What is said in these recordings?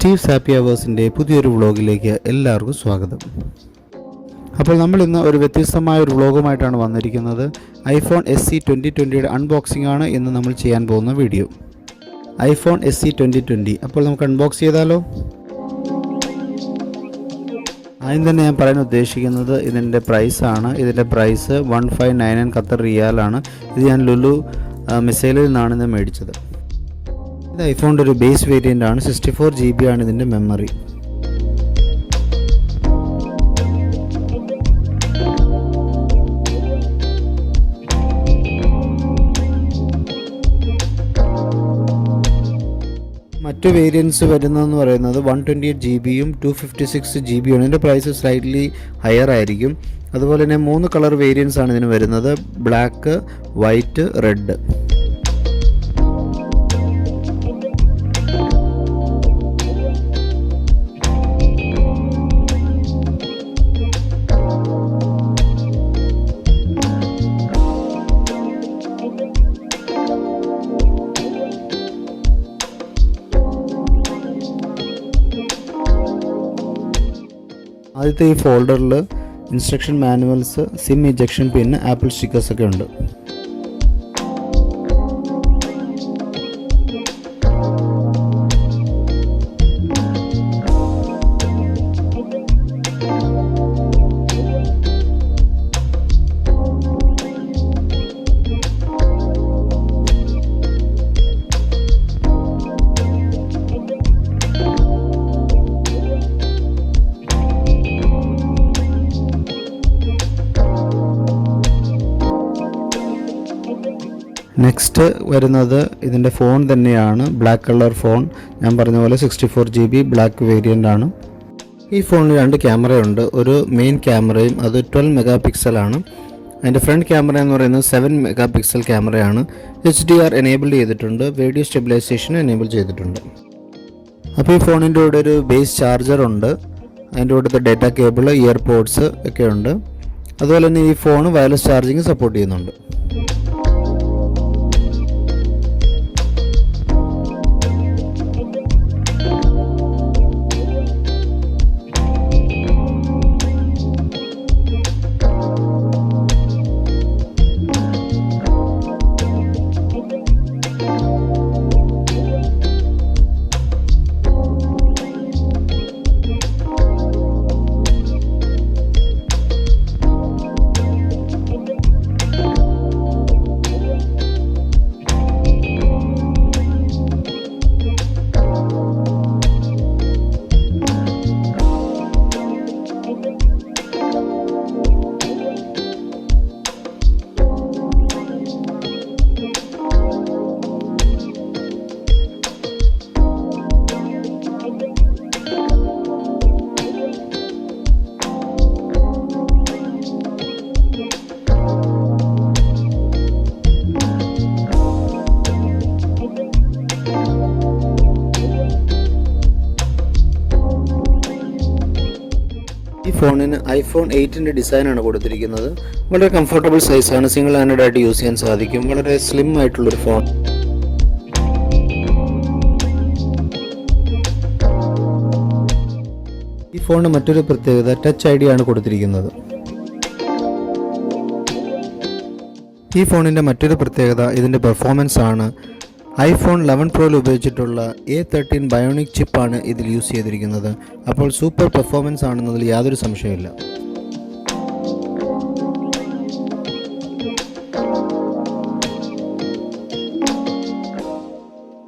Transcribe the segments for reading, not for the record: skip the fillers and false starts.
സ്റ്റീവ്സ് happy അവേഴ്സിൻ്റെ പുതിയൊരു വ്ളോഗിലേക്ക് എല്ലാവർക്കും സ്വാഗതം. അപ്പോൾ നമ്മൾ ഇന്ന് ഒരു വ്യത്യസ്തമായ ഒരു വ്ളോഗുമായിട്ടാണ് വന്നിരിക്കുന്നത്. ഐഫോൺ SE 2020യുടെ അൺബോക്സിംഗ് ആണ് ഇന്ന് നമ്മൾ ചെയ്യാൻ പോകുന്ന വീഡിയോ. IPhone SE 2020. അപ്പോൾ നമുക്ക് അൺബോക്സ് ചെയ്താലോ? ആദ്യം തന്നെ ഞാൻ പറയാൻ ഉദ്ദേശിക്കുന്നത് ഇതിൻ്റെ പ്രൈസാണ്. ഇതിൻ്റെ പ്രൈസ് 1599 ഖത്തർ റിയാലാണ്. ഇത് ഞാൻ ലുലു മിസൈലിൽ നിന്നാണ് ഇത് മേടിച്ചത്. ഇത് ഐഫോണിൻ്റെ ഒരു ബേസ് വേരിയൻ്റ് ആണ്. 64 GB ആണ് ഇതിൻ്റെ മെമ്മറി. മറ്റു വേരിയൻസ് വരുന്നതെന്ന് പറയുന്നത് 128 GB-യും 256 GB-യും. ഇതിൻ്റെ പ്രൈസ് സ്ലൈറ്റ്ലി ഹയർ ആയിരിക്കും. അതുപോലെ തന്നെ 3 കളർ വേരിയൻസ് ആണ് ഇതിന് വരുന്നത്: ബ്ലാക്ക്, വൈറ്റ്, റെഡ്. ആദ്യത്തെ ഈ ഫോൾഡറിൽ ഇൻസ്ട്രക്ഷൻ മാനുവൽസ്, സിം ഇജക്ഷൻ പിൻ, ആപ്പിൾ സ്റ്റിക്കേഴ്സ് ഒക്കെ ഉണ്ട്. നെക്സ്റ്റ് വരുന്നത് ഇതിൻ്റെ ഫോൺ തന്നെയാണ്. Black colour phone. ഞാൻ പറഞ്ഞ പോലെ 64 GB ബ്ലാക്ക് വേരിയൻ്റ് ആണ്. ഈ ഫോണിൽ 2 ക്യാമറയുണ്ട്. ഒരു മെയിൻ ക്യാമറയും അത് 12 MP ആണ്. അതിൻ്റെ ഫ്രണ്ട് ക്യാമറ എന്ന് പറയുന്നത് 7 MP ക്യാമറയാണ്. HDR എനേബിൾ ചെയ്തിട്ടുണ്ട്. വീഡിയോ സ്റ്റെബിലൈസേഷൻ എനേബിൾ ചെയ്തിട്ടുണ്ട്. അപ്പോൾ ഈ ഫോണിൻ്റെ കൂടെ ഒരു ബേസ് ചാർജർ ഉണ്ട്. അതിൻ്റെ കൂടെ ഡേറ്റ കേബിൾ, ഇയർപോഡ്സ് ഒക്കെ ഉണ്ട്. അതുപോലെ തന്നെ ഈ ഫോൺ വയർലെസ് ചാർജിങ് സപ്പോർട്ട് ചെയ്യുന്നുണ്ട്. ഈ ഫോണിന് ഐഫോൺ 8ൻ്റെ ഡിസൈനാണ് കൊടുത്തിരിക്കുന്നത്. വളരെ കംഫർട്ടബിൾ സൈസാണ്. സിംഗിൾ ഹാൻഡഡ് ആയിട്ട് യൂസ് ചെയ്യാൻ സാധിക്കും. വളരെ സ്ലിം ആയിട്ടുള്ളൊരു ഫോൺ. ഈ ഫോണിന് മറ്റൊരു പ്രത്യേകത ടച്ച് ID ആണ് കൊടുത്തിരിക്കുന്നത്. ഈ ഫോണിൻ്റെ മറ്റൊരു പ്രത്യേകത ഇതിൻ്റെ പെർഫോമൻസ് ആണ്. ഐഫോൺ 11 Proയിൽ ഉപയോഗിച്ചിട്ടുള്ള A13 Bionic ചിപ്പാണ് ഇതിൽ യൂസ് ചെയ്തിരിക്കുന്നത്. അപ്പോൾ സൂപ്പർ പെർഫോമൻസ് ആണെന്നതിൽ യാതൊരു സംശയമില്ല.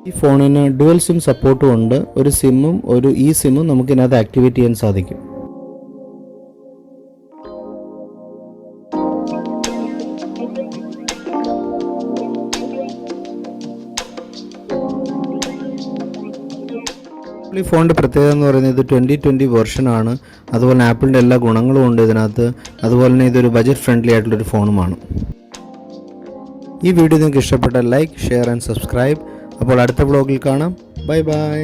ഈ ഫോണിന് ഡുവൽ സിം സപ്പോർട്ടും ഉണ്ട്. ഒരു സിമ്മും ഒരു സിമ്മും നമുക്കിതിനകത്ത് ആക്ടിവേറ്റ് ചെയ്യാൻ സാധിക്കും. ഈ ഫോണിൻ്റെ പ്രത്യേകത എന്ന് പറയുന്നത് ഇത് 2020 വെർഷനാണ്. അതുപോലെ ആപ്പിളിൻ്റെ എല്ലാ ഗുണങ്ങളും ഉണ്ട് ഇതിനകത്ത്. അതുപോലെ തന്നെ ഇതൊരു ബജറ്റ് ഫ്രണ്ട്ലി ആയിട്ടുള്ളൊരു ഫോണുമാണ്. ഈ വീഡിയോ നിങ്ങൾക്ക് ഇഷ്ടപ്പെട്ടാൽ ലൈക്ക്, ഷെയർ ആൻഡ് സബ്സ്ക്രൈബ്. അപ്പോൾ അടുത്ത വ്ളോഗിൽ കാണാം. Bye bye.